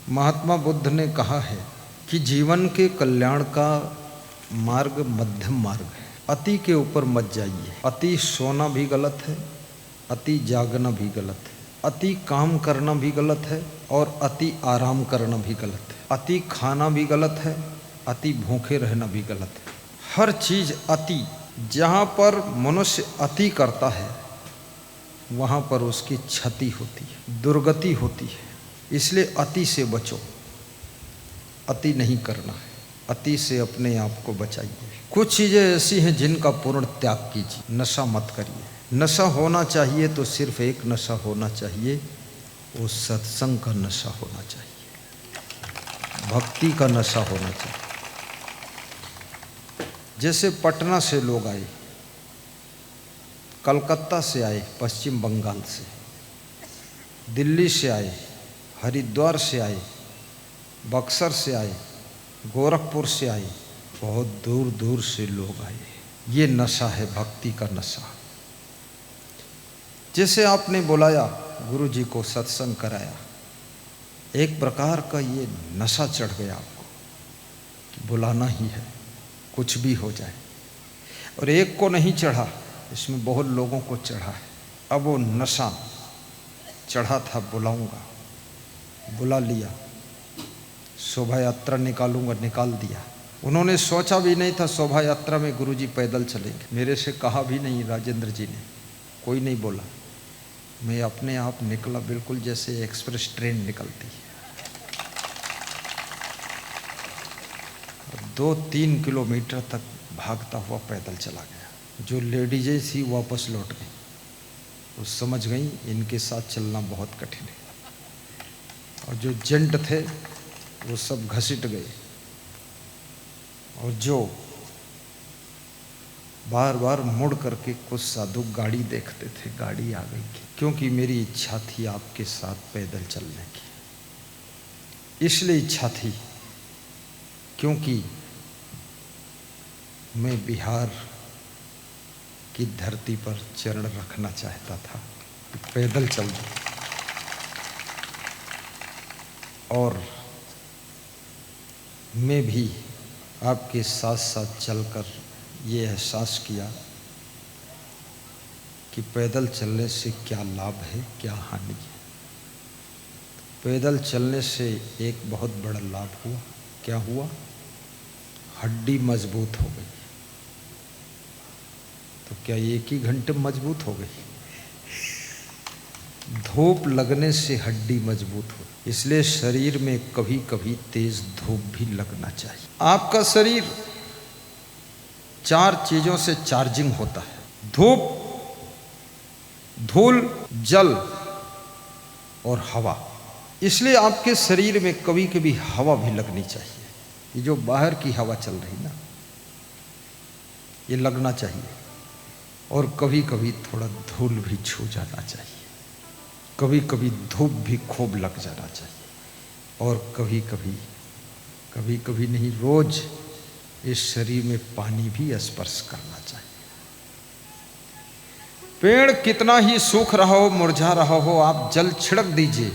महात्मा बुद्ध ने कहा है कि जीवन के कल्याण का मार्ग मध्यम मार्ग है। अति के ऊपर मत जाइए। अति सोना भी गलत है, अति जागना भी गलत है, अति काम करना भी गलत है और अति आराम करना भी गलत है। अति खाना भी गलत है, अति भूखे रहना भी गलत है। हर चीज अति। जहाँ पर मनुष्य अति करता है वहाँ पर उसकी क्षति होती है, दुर्गति होती है। इसलिए अति से बचो, अति नहीं करना है। अति से अपने आप को बचाइए। कुछ चीज़ें ऐसी हैं जिनका पूर्ण त्याग कीजिए। नशा मत करिए। नशा होना चाहिए तो सिर्फ एक नशा होना चाहिए, वो सत्संग का नशा होना चाहिए, भक्ति का नशा होना चाहिए। जैसे पटना से लोग आए, कलकत्ता से आए, पश्चिम बंगाल से, दिल्ली से आए, हरिद्वार से आए, बक्सर से आए, गोरखपुर से आए, बहुत दूर दूर से लोग आए। ये नशा है, भक्ति का नशा। जैसे आपने बुलाया, गुरु जी को सत्संग कराया, एक प्रकार का ये नशा चढ़ गया आपको कि बुलाना ही है, कुछ भी हो जाए। और एक को नहीं चढ़ा, इसमें बहुत लोगों को चढ़ा है। अब वो नशा चढ़ा था, बुलाऊंगा, बुला लिया, शोभा यात्रा निकालूंगा, निकाल दिया। उन्होंने सोचा भी नहीं था शोभा यात्रा में गुरुजी पैदल चलेंगे। मेरे से कहा भी नहीं राजेंद्र जी ने, कोई नहीं बोला। मैं अपने आप निकला, बिल्कुल जैसे एक्सप्रेस ट्रेन निकलती है। 2-3 किलोमीटर तक भागता हुआ पैदल चला गया। जो लेडीजें थी वापस लौट गई। वो समझ गई इनके साथ चलना बहुत कठिन है। और जो जेंट थे वो सब घसीट गए। और जो बार बार मुड़ करके कुछ साधु गाड़ी देखते थे, गाड़ी आ गई। क्योंकि मेरी इच्छा थी आपके साथ पैदल चलने की। इसलिए इच्छा थी क्योंकि मैं बिहार की धरती पर चरण रखना चाहता था, पैदल चल दूं। और मैं भी आपके साथ साथ चलकर ये एहसास किया कि पैदल चलने से क्या लाभ है, क्या हानि है। पैदल चलने से एक बहुत बड़ा लाभ हुआ। क्या हुआ? हड्डी मजबूत हो गई। तो क्या एक ही घंटे मजबूत हो गई? धूप लगने से हड्डी मजबूत हो। इसलिए शरीर में कभी कभी तेज धूप भी लगना चाहिए। आपका शरीर 4 चीजों से चार्जिंग होता है: धूप, धूल, जल और हवा। इसलिए आपके शरीर में कभी कभी हवा भी लगनी चाहिए। ये जो बाहर की हवा चल रही ना, ये लगना चाहिए। और कभी कभी थोड़ा धूल भी छू जाना चाहिए। कभी कभी धूप भी खूब लग जाना चाहिए। और कभी कभी नहीं, रोज इस शरीर में पानी भी स्पर्श करना चाहिए। पेड़ कितना ही सूख रहा हो, मुरझा रहा हो, आप जल छिड़क दीजिए,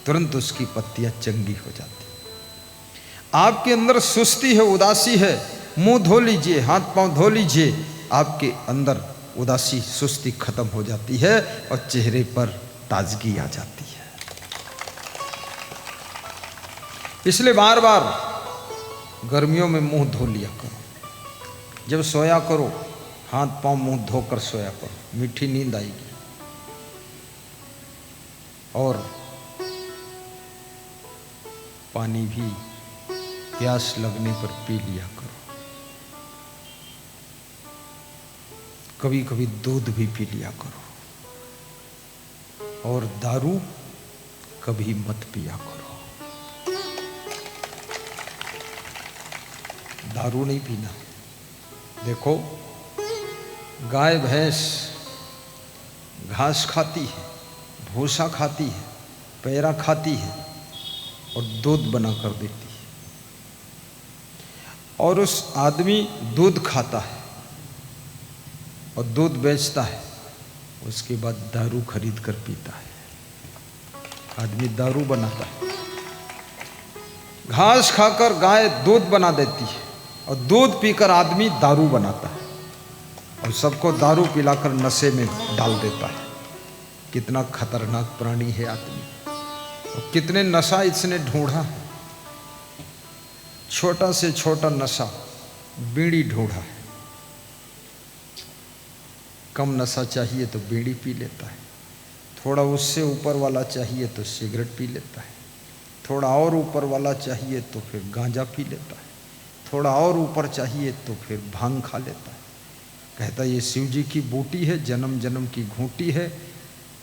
तुरंत उसकी पत्तियां चंगी हो जाती। आपके अंदर सुस्ती है, उदासी है, मुंह धो लीजिए, हाथ पांव धो लीजिए, आपके अंदर उदासी, सुस्ती खत्म हो जाती है और चेहरे पर ताजगी आ जाती है। इसलिए बार बार गर्मियों में मुंह धो लिया करो। जब सोया करो, हाथ पांव मुंह धोकर सोया करो, मीठी नींद आएगी। और पानी भी प्यास लगने पर पी लिया करो। कभी कभी दूध भी पी लिया करो। और दारू कभी मत पिया करो। दारू नहीं पीना। देखो, गाय भैंस घास खाती है, भूसा खाती है, पैरा खाती है और दूध बना कर देती है। और उस आदमी दूध खाता है और दूध बेचता है, उसके बाद दारू खरीद कर पीता है। आदमी दारू बनाता है, घास खाकर गाय दूध बना देती है और दूध पीकर आदमी दारू बनाता है और सबको दारू पिलाकर नशे में डाल देता है। कितना खतरनाक प्राणी है आदमी, और कितने नशा इसने ढूंढा है। छोटा से छोटा नशा बीड़ी ढूंढा है। कम नशा चाहिए तो बीड़ी पी लेता है, थोड़ा उससे ऊपर वाला चाहिए तो सिगरेट पी लेता है, थोड़ा और ऊपर वाला चाहिए तो फिर गांजा पी लेता है, थोड़ा और ऊपर चाहिए तो फिर भांग खा लेता है। कहता है ये शिव जी की बूटी है, जन्म जन्म की घूंटी है,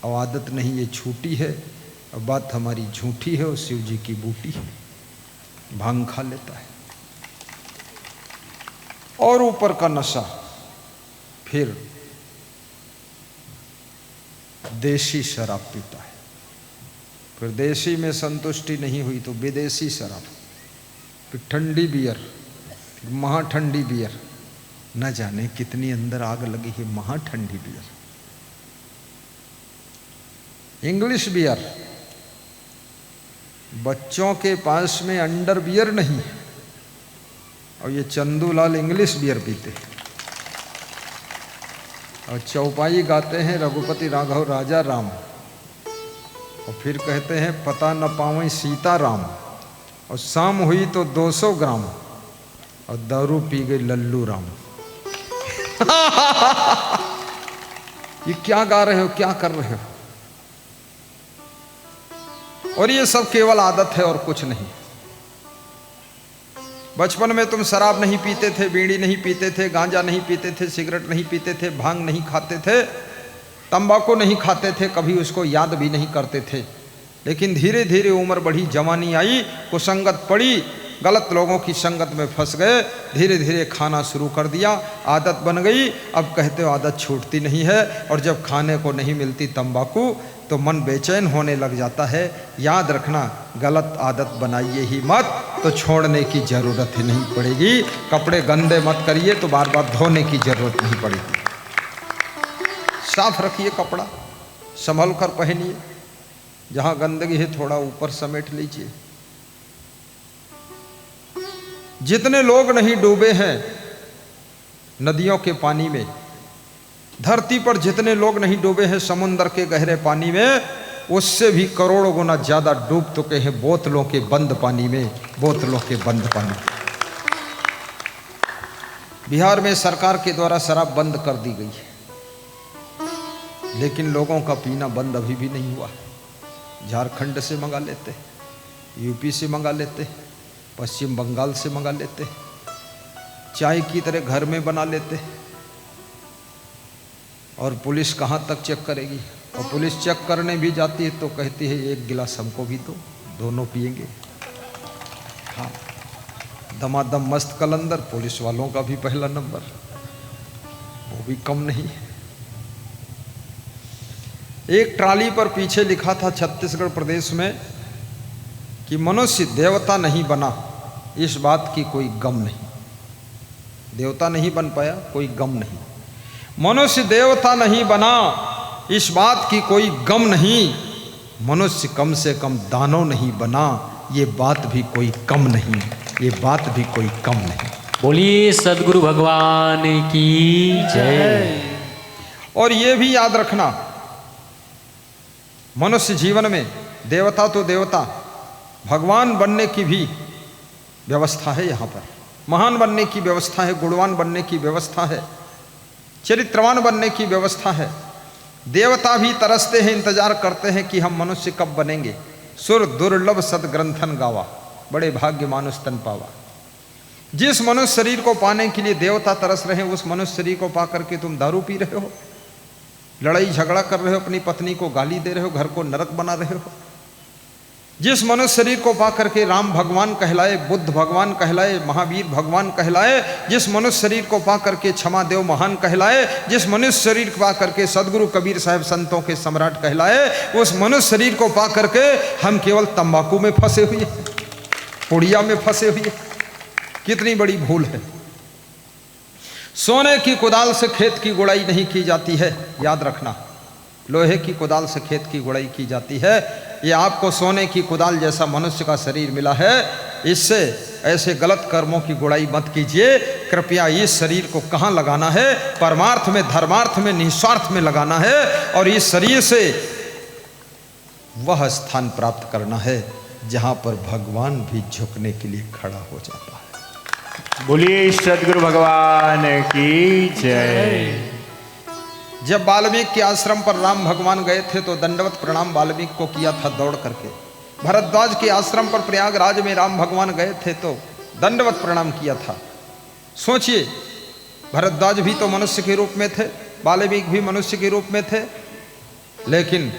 और आदत नहीं ये छूटी है, और बात हमारी झूठी है और शिव जी की बूटी है। भांग खा लेता है। और ऊपर का नशा फिर देशी शराब पीता है। फिर देशी में संतुष्टि नहीं हुई तो विदेशी शराब, फिर ठंडी बियर, फिर महा ठंडी बियर। न जाने कितनी अंदर आग लगी है महा ठंडी बियर। इंग्लिश बियर, बच्चों के पास में अंडर बियर नहीं है, और ये चंदूलाल इंग्लिश बियर पीते हैं और चौपाई गाते हैं रघुपति राघव राजा राम, और फिर कहते हैं पता न पावें सीता राम, और शाम हुई तो 200 ग्राम और दारू पी गई लल्लू राम। ये क्या गा रहे हो, क्या कर रहे हो? और ये सब केवल आदत है और कुछ नहीं। बचपन में तुम शराब नहीं पीते थे, बीड़ी नहीं पीते थे, गांजा नहीं पीते थे, सिगरेट नहीं पीते थे, भांग नहीं खाते थे, तंबाकू नहीं खाते थे, कभी उसको याद भी नहीं करते थे। लेकिन धीरे धीरे उम्र बढ़ी, जवानी आई, कुसंगत पड़ी, गलत लोगों की संगत में फंस गए, धीरे धीरे खाना शुरू कर दिया, आदत बन गई। अब कहते हो आदत छूटती नहीं है, और जब खाने को नहीं मिलती तंबाकू तो मन बेचैन होने लग जाता है। याद रखना, गलत आदत बनाइए ही मत तो छोड़ने की ज़रूरत ही नहीं पड़ेगी। कपड़े गंदे मत करिए तो बार बार धोने की ज़रूरत नहीं पड़ेगी। साफ रखिए कपड़ा, संभल कर पहनिए, जहाँ गंदगी है थोड़ा ऊपर समेट लीजिए। जितने लोग नहीं डूबे हैं नदियों के पानी में, धरती पर जितने लोग नहीं डूबे हैं समुद्र के गहरे पानी में, उससे भी करोड़ों गुना ज्यादा डूब चुके हैं बोतलों के बंद पानी में, बोतलों के बंद पानी। बिहार में सरकार के द्वारा शराब बंद कर दी गई है, लेकिन लोगों का पीना बंद अभी भी नहीं हुआ। झारखंड से मंगा लेते, यूपी से मंगा लेते, पश्चिम बंगाल से मंगा लेते, चाय की तरह घर में बना लेते, और पुलिस कहाँ तक चेक करेगी? और पुलिस चेक करने भी जाती है तो कहती है एक गिलास हमको भी दो, दोनों पिएंगे। हाँ, दमादम मस्त कलंदर, पुलिस वालों का भी पहला नंबर, वो भी कम नहीं। एक ट्राली पर पीछे लिखा था छत्तीसगढ़ प्रदेश में कि मनुष्य देवता नहीं बना, इस बात की कोई गम नहीं। देवता नहीं बन पाया, कोई गम नहीं। मनुष्य देवता नहीं बना, इस बात की कोई गम नहीं। मनुष्य कम से कम दानव नहीं बना, ये बात भी कोई कम नहीं, ये बात भी कोई कम नहीं। बोलिए सदगुरु भगवान की जय। और ये भी याद रखना, मनुष्य जीवन में देवता तो देवता, भगवान बनने की भी व्यवस्था है। यहाँ पर महान बनने की व्यवस्था है, गुणवान बनने की व्यवस्था है, चरित्रवान बनने की व्यवस्था है। देवता भी तरसते हैं, इंतजार करते हैं कि हम मनुष्य कब बनेंगे। सुर दुर्लभ सदग्रंथन गावा, बड़े भाग्य मानुष तन पावा। जिस मनुष्य शरीर को पाने के लिए देवता तरस रहे हैं, उस मनुष्य शरीर को पा करके तुम दारू पी रहे हो, लड़ाई झगड़ा कर रहे हो, अपनी पत्नी को गाली दे रहे हो, घर को नरक बना रहे हो। जिस मनुष्य शरीर को पा करके राम भगवान कहलाए, बुद्ध भगवान कहलाए, महावीर भगवान कहलाए, जिस मनुष्य शरीर को पा करके क्षमा देव महान कहलाए, जिस मनुष्य शरीर को पा करके सदगुरु कबीर साहब संतों के सम्राट कहलाए, उस मनुष्य शरीर को पा करके हम केवल तंबाकू में फंसे हुए, पुड़िया में फंसे हुए। कितनी बड़ी भूल है। सोने की कुदाल से खेत की गुड़ाई नहीं की जाती है, याद रखना। लोहे की कुदाल से खेत की गुड़ाई की जाती है। ये आपको सोने की कुदाल जैसा मनुष्य का शरीर मिला है, इससे ऐसे गलत कर्मों की गुड़ाई मत कीजिए। कृपया इस शरीर को कहाँ लगाना है? परमार्थ में, धर्मार्थ में, निस्वार्थ में लगाना है और इस शरीर से वह स्थान प्राप्त करना है जहाँ पर भगवान भी झुकने के लिए खड़ा हो जाता है। बोलिए सद्गुरु भगवान की जय। जब वाल्मीकि के आश्रम पर राम भगवान गए थे तो दंडवत प्रणाम वाल्मीकि को किया था दौड़ करके। भरद्वाज के आश्रम पर प्रयागराज में राम भगवान गए थे तो दंडवत प्रणाम किया था। सोचिए, भरद्वाज भी तो मनुष्य के रूप में थे, वाल्मीकि भी मनुष्य के रूप में थे, लेकिन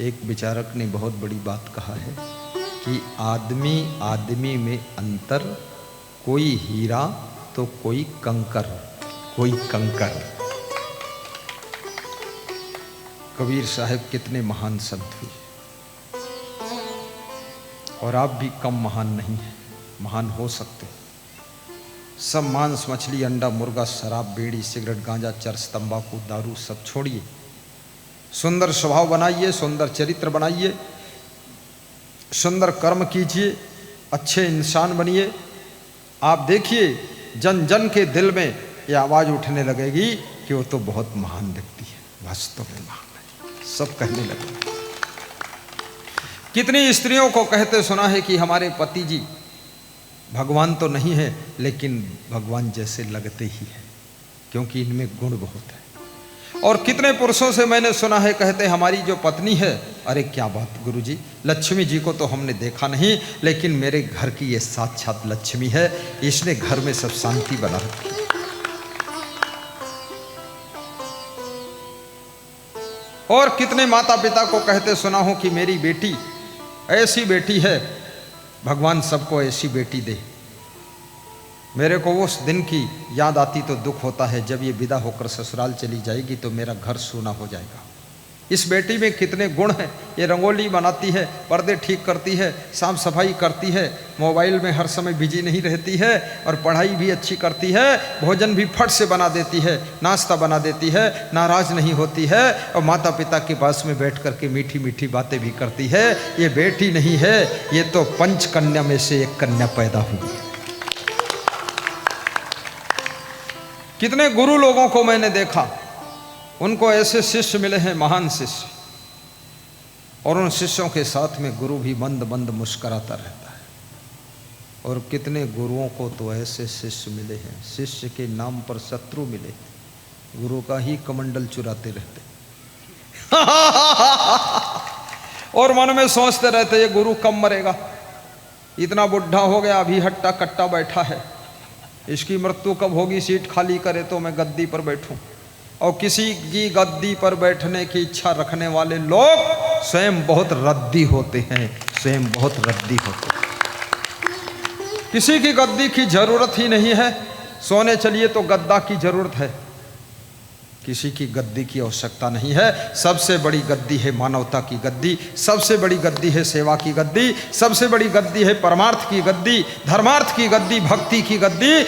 एक विचारक ने बहुत बड़ी बात कहा है कि आदमी आदमी में अंतर, कोई हीरा तो कोई कंकर, कोई कंकर। कबीर साहब कितने महान शब्द हुए। और आप भी कम महान नहीं हैं, महान हो सकते। सब मांस मछली अंडा मुर्गा शराब बीड़ी सिगरेट गांजा चरस तंबाकू दारू सब छोड़िए। सुंदर स्वभाव बनाइए, सुंदर चरित्र बनाइए, सुंदर कर्म कीजिए, अच्छे इंसान बनिए। आप देखिए जन जन के दिल में ये आवाज़ उठने लगेगी कि वो तो बहुत महान व्यक्ति है, वास्तव में महान है, सब कहने लगेंगे। कितनी स्त्रियों को कहते सुना है कि हमारे पति जी भगवान तो नहीं है लेकिन भगवान जैसे लगते ही है, क्योंकि इनमें गुण बहुत है। और कितने पुरुषों से मैंने सुना है कहते हमारी जो पत्नी है, अरे क्या बात गुरुजी, लक्ष्मी जी को तो हमने देखा नहीं लेकिन मेरे घर की ये साक्षात लक्ष्मी है, इसने घर में सब शांति बना रखी। और कितने माता पिता को कहते सुना हूं कि मेरी बेटी ऐसी बेटी है, भगवान सबको ऐसी बेटी दे। मेरे को उस दिन की याद आती तो दुख होता है जब ये विदा होकर ससुराल चली जाएगी तो मेरा घर सूना हो जाएगा। इस बेटी में कितने गुण हैं। ये रंगोली बनाती है, पर्दे ठीक करती है, साफ सफाई करती है, मोबाइल में हर समय बिजी नहीं रहती है और पढ़ाई भी अच्छी करती है, भोजन भी फट से बना देती है, नाश्ता बना देती है, नाराज नहीं होती है और माता पिता के पास में बैठ करके मीठी मीठी बातें भी करती है। ये बेटी नहीं है, ये तो पंच कन्या में से एक कन्या पैदा हुई है। कितने गुरु लोगों को मैंने देखा, उनको ऐसे शिष्य मिले हैं, महान शिष्य, और उन शिष्यों के साथ में गुरु भी मंद मंद मुस्कुराता रहता है। और कितने गुरुओं को तो ऐसे शिष्य मिले हैं, शिष्य के नाम पर शत्रु मिले, गुरु का ही कमंडल चुराते रहते और मन में सोचते रहते ये गुरु कब मरेगा, इतना बुढ़ा हो गया, अभी हट्टा कट्टा बैठा है, इसकी मृत्यु कब होगी, सीट खाली करे तो मैं गद्दी पर बैठूं। और किसी की गद्दी पर बैठने की इच्छा रखने वाले लोग स्वयं बहुत रद्दी होते हैं, स्वयं बहुत रद्दी होते हैं। किसी की गद्दी की जरूरत ही नहीं है, सोने चलिए तो गद्दा की जरूरत है, किसी की गद्दी की आवश्यकता नहीं है। सबसे बड़ी गद्दी है मानवता की गद्दी, सबसे बड़ी गद्दी है सेवा की गद्दी, सबसे बड़ी गद्दी है परमार्थ की गद्दी, धर्मार्थ की गद्दी, भक्ति की गद्दी।